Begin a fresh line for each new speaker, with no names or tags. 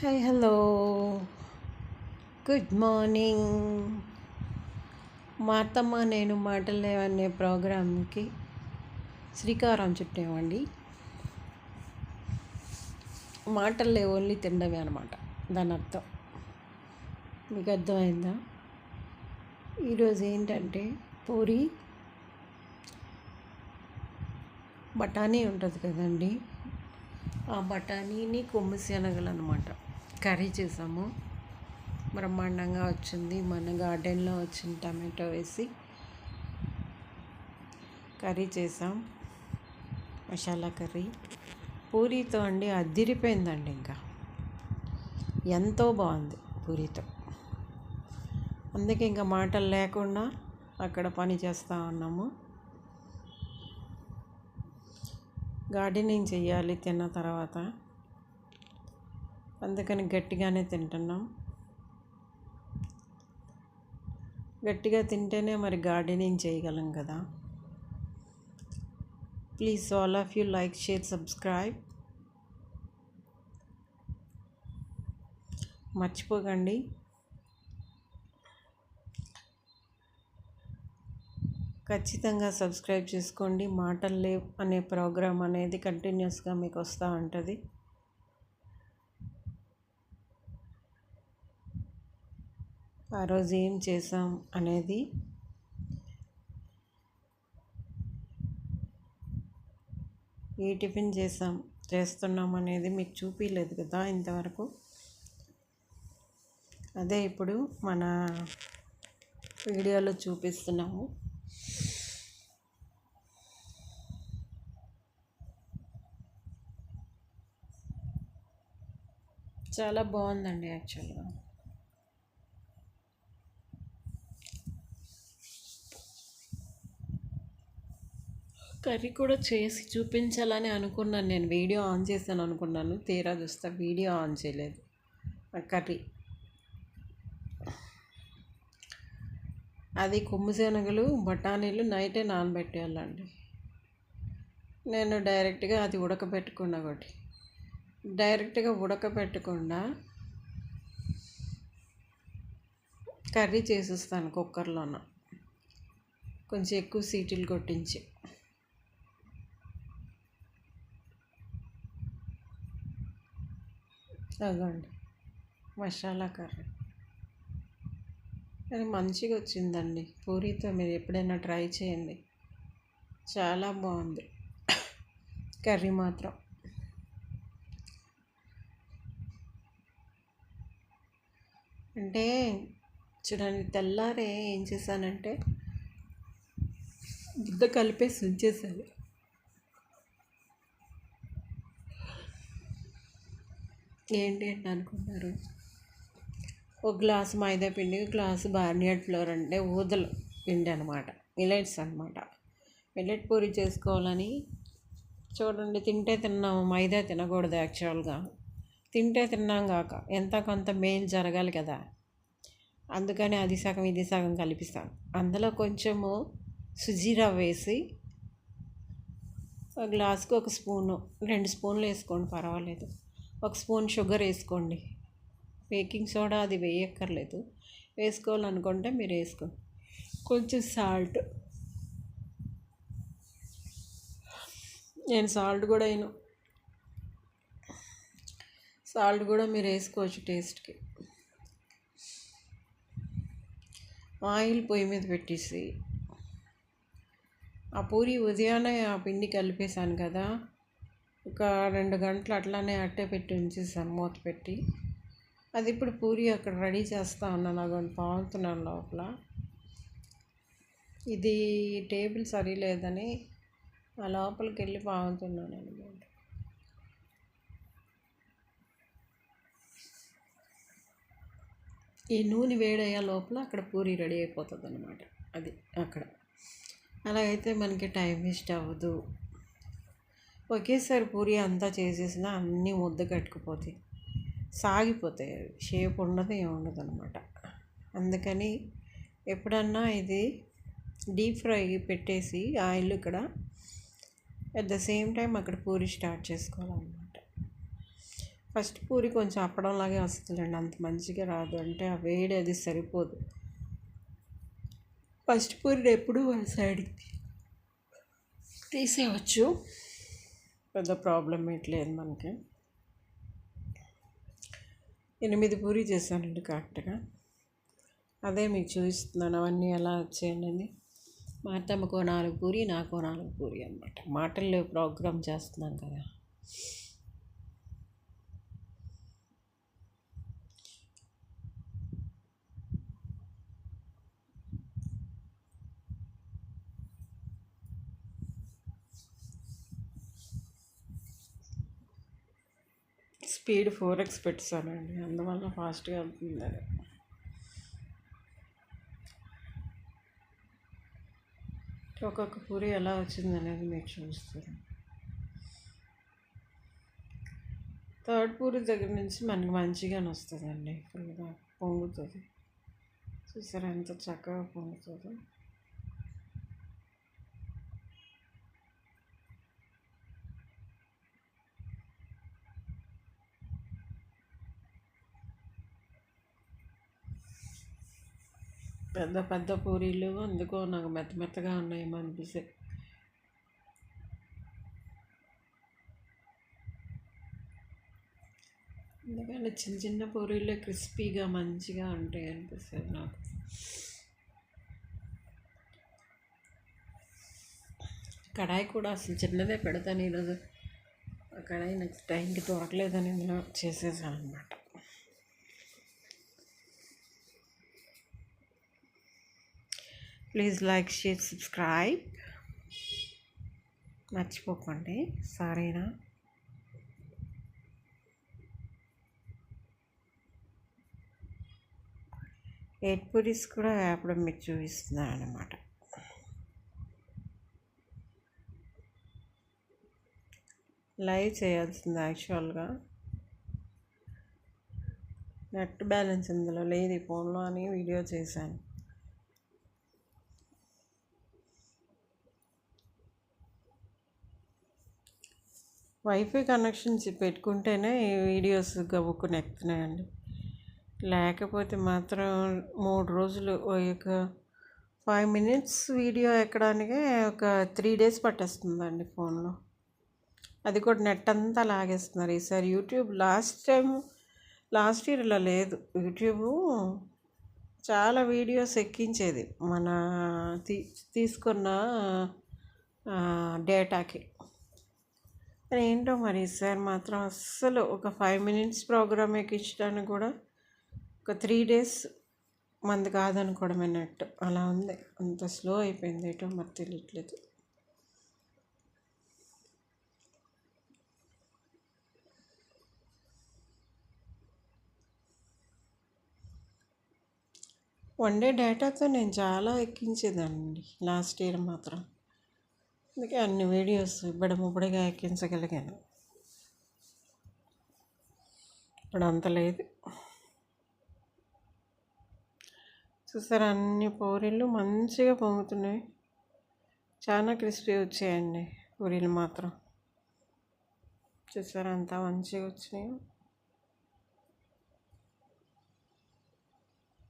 Hi hello good morning. మా అత్తమ్మ నేను మాటలు లేవనే ప్రోగ్రాంకి శ్రీకారం చుట్టామండి. మాటలు లేవు, ఓన్లీ తినడమే అనమాట దాని అర్థం. మీకు అర్థమైందా? ఈరోజు ఏంటంటే పూరి బఠానీ ఉంటుంది కదండి, ఆ బఠానీని కొమ్ము శనగలు అనమాట కర్రీ చేసాము. బ్రహ్మాండంగా వచ్చింది. మన గార్డెన్లో వచ్చిన టమాటో వేసి కర్రీ చేసాం, మసాలా కర్రీ. పూరీతో అండి అద్దిరిపోయిందండి. ఇంకా ఎంతో బాగుంది పూరీతో. అందుకే ఇంకా మాటలు లేకుండా అక్కడ పని చేస్తూ ఉన్నాము. గార్డెనింగ్ చెయ్యాలి తిన్న తర్వాత, అందుకని గట్టిగానే తింటున్నాం. గట్టిగా తింటేనే మరి గార్డెనింగ్ చేయగలం కదా. Please all of you like, share, subscribe మర్చిపోకండి. ఖచ్చితంగా సబ్స్క్రైబ్ చేసుకోండి. మాటలు లేవ్ అనే ప్రోగ్రాం అనేది కంటిన్యూస్గా మీకు వస్తూ ఉంటుంది. ఆ రోజు ఏం చేసాం అనేది ఏ టిఫిన్ చేస్తున్నాం అనేది మీకు చూపించలేదు కదా ఇంతవరకు. అదే ఇప్పుడు మన వీడియోలో చూపిస్తున్నాము. చాలా బాగుందండి యాక్చువల్గా. కర్రీ కూడా చేసి చూపించాలని అనుకున్నాను. నేను వీడియో ఆన్ చేశాను అనుకున్నాను, తీరా చూస్తే వీడియో ఆన్ చేయలేదు. ఆ కర్రీ అది కొమ్ము శనగలు బఠానీలు నైటే నానబెట్టేయాలండి. నేను డైరెక్ట్గా అది ఉడకబెట్టకుండా కర్రీ చేసేస్తాను కుక్కర్లోన, కొంచెం ఎక్కువ సీటీలు కొట్టించి. అదండి మసాలా కర్రీ. అది మంచిగా వచ్చిందండి. పూరీతో మీరు ఎప్పుడైనా ట్రై చేయండి, చాలా బాగుంది కర్రీ మాత్రం. అంటే చూడండి, తెల్లారే ఏం చేశానంటే ముద్ద కలిపేసి ఉంచేసాను. ఏంటి అనుకున్నారు? ఒక గ్లాసు మైదా పిండి, గ్లాసు బార్నియడ్ ఫ్లోర్, అంటే ఊదల పిండి అనమాట, మిలెట్స్ అనమాట. మిలెట్ పూరి చేసుకోవాలని చూడండి. తింటే తిన్నాము, మైదా తినకూడదు యాక్చువల్గా. తింటే తిన్నాం కాక ఎంత కొంత మేలు జరగాలి కదా. అందుకని అది సగం ఇది సగం కలిపిస్తాను. అందులో కొంచెము సుజీ రవ్వ వేసి, ఒక గ్లాసుకి 1 స్పూను 2 స్పూన్లు వేసుకోండి, పర్వాలేదు. 1 స్పూన్ షుగర్ వేసుకోండి. బేకింగ్ సోడా అది వేయక్కర్లేదు, వేసుకోవాలనుకుంటే మీరు వేసుకోండి. కొంచెం సాల్ట్, నేను సాల్ట్ కూడా మీరు వేసుకోవచ్చు టేస్ట్కి. ఆయిల్ పొయ్యి మీద పెట్టేసి, ఆ పూరి ఉదయాన్నే ఆ పిండి కలిపేశాను కదా, ఒక 2 గంటలు అట్లానే అట్టే పెట్టి ఉంచేసాను మూత పెట్టి. అది ఇప్పుడు పూరి అక్కడ రెడీ చేస్తూ ఉన్నాను, అదని పావుతున్నాను లోపల. ఇది టేబుల్ సరిలేదని ఆ లోపలికి వెళ్ళి పావుతున్నాను అనమాట. ఈ నూనె వేడయ్యే లోపల అక్కడ పూరి రెడీ అయిపోతుంది అనమాట. అది అక్కడ అలాగైతే మనకి టైం వేస్ట్ అవ్వదు. ఒకేసారి పూరి అంతా చేసేసినా అన్నీ ముద్ద కట్టుకుపోతాయి, సాగిపోతాయి, షేప్ ఉండదు, ఏముండదు అనమాట. అందుకని ఎప్పుడన్నా ఇది డీప్ ఫ్రై పెట్టేసి ఆయిల్ ఇక్కడ అట్ ద సేమ్ టైం అక్కడ పూరి స్టార్ట్ చేసుకోవాలన్నమాట. ఫస్ట్ పూరి కొంచెం అప్పడంలాగే వస్తుందండి, అంత మంచిగా రాదు, అంటే ఆ వేడి అది సరిపోదు. ఫస్ట్ పూరిని ఎప్పుడు వన్ సైడ్కి తీసేయవచ్చు, పెద్ద ప్రాబ్లం లేదు మనకి. 8 పూరి చేశానండి కరెక్ట్గా. అదే మీకు చూపిస్తున్నాను అవన్నీ ఎలా వచ్చాయని. మా అత్తమ్మకో 4 పూరి, నాకో 4 పూరి అనమాట. మాటల్లో ప్రోగ్రామ్ చేస్తున్నాం కదా. స్పీడ్ 4x పెట్టానండి, అందువల్ల ఫాస్ట్గా వెళ్తుంది అది. ఒక్కొక్క పూరి ఎలా వచ్చింది అనేది మీకు చూపిస్తాను. థర్డ్ పూరి దగ్గర నుంచి మనకి మంచిగానే వస్తుందండి, ఫుల్గా పొంగుతుంది. చూసారా ఎంత చక్కగా పొంగుతుందో. పెద్ద పెద్ద పూరీలు అందుకో నాకు మెత్తగా ఉన్నాయేమో అనిపిస్తాయి. ఎందుకంటే చిన్న చిన్న పూరీలే క్రిస్పీగా మంచిగా ఉంటాయి అనిపిస్తుంది నాకు. కడాయి కూడా అసలు చిన్నదే పెడతాను ఈరోజు. ఆ కడాయి నాకు టైంకి దొరకలేదని నేను చేసేసాను అనమాట. ప్లీజ్ లైక్, షేర్, సబ్స్క్రైబ్ మర్చిపోకండి, సరేనా? ఎయిట్ పూరీస్ కూడా వేపడం మీకు చూపిస్తున్నాను అనమాట. లైవ్ చేయాల్సింది యాక్చువల్గా, నెట్ బ్యాలెన్స్ ఇందులో లేదు ఈ ఫోన్లో అని వీడియో చేశాను. వైఫై కనెక్షన్ పెట్టుకుంటేనే ఈ వీడియోస్ గబుక్కుని ఎక్కుతున్నాయండి, లేకపోతే మాత్రం 3 రోజులు ఒక 5 minutes వీడియో ఎక్కడానికే ఒక 3 days పట్టేస్తుందండి ఫోన్లో. అది కూడా నెట్ అంతా లాగేస్తున్నారు ఈసారి. యూట్యూబ్ లాస్ట్ ఇయర్ ఇలా లేదు. యూట్యూబ్ చాలా వీడియోస్ ఎక్కించేది మన తీసుకున్న డేటాకి. ఏంటో మరి ఈసారి మాత్రం అస్సలు ఒక 5 minutes ప్రోగ్రామ్ ఎక్కించడానికి కూడా ఒక 3 days మంది కాదనుకోవడమే నెట్. అలా ఉంది, అంత స్లో అయిపోయింది, ఏటో మరి తెలియట్లేదు. వన్ డే డేటాతో నేను చాలా ఎక్కించేదానండి లాస్ట్ ఇయర్ మాత్రం. అందుకే అన్ని వీడియోస్ ఇప్పుడిగా ఎక్కించగలిగాను. ఇప్పుడు అంత లేదు. చూసారా అన్ని పూరీలు మంచిగా పొంగుతున్నాయి, చాలా క్రిస్పీ వచ్చాయండి పూరీలు మాత్రం. చూసారా అంతా మంచిగా వచ్చినాయి.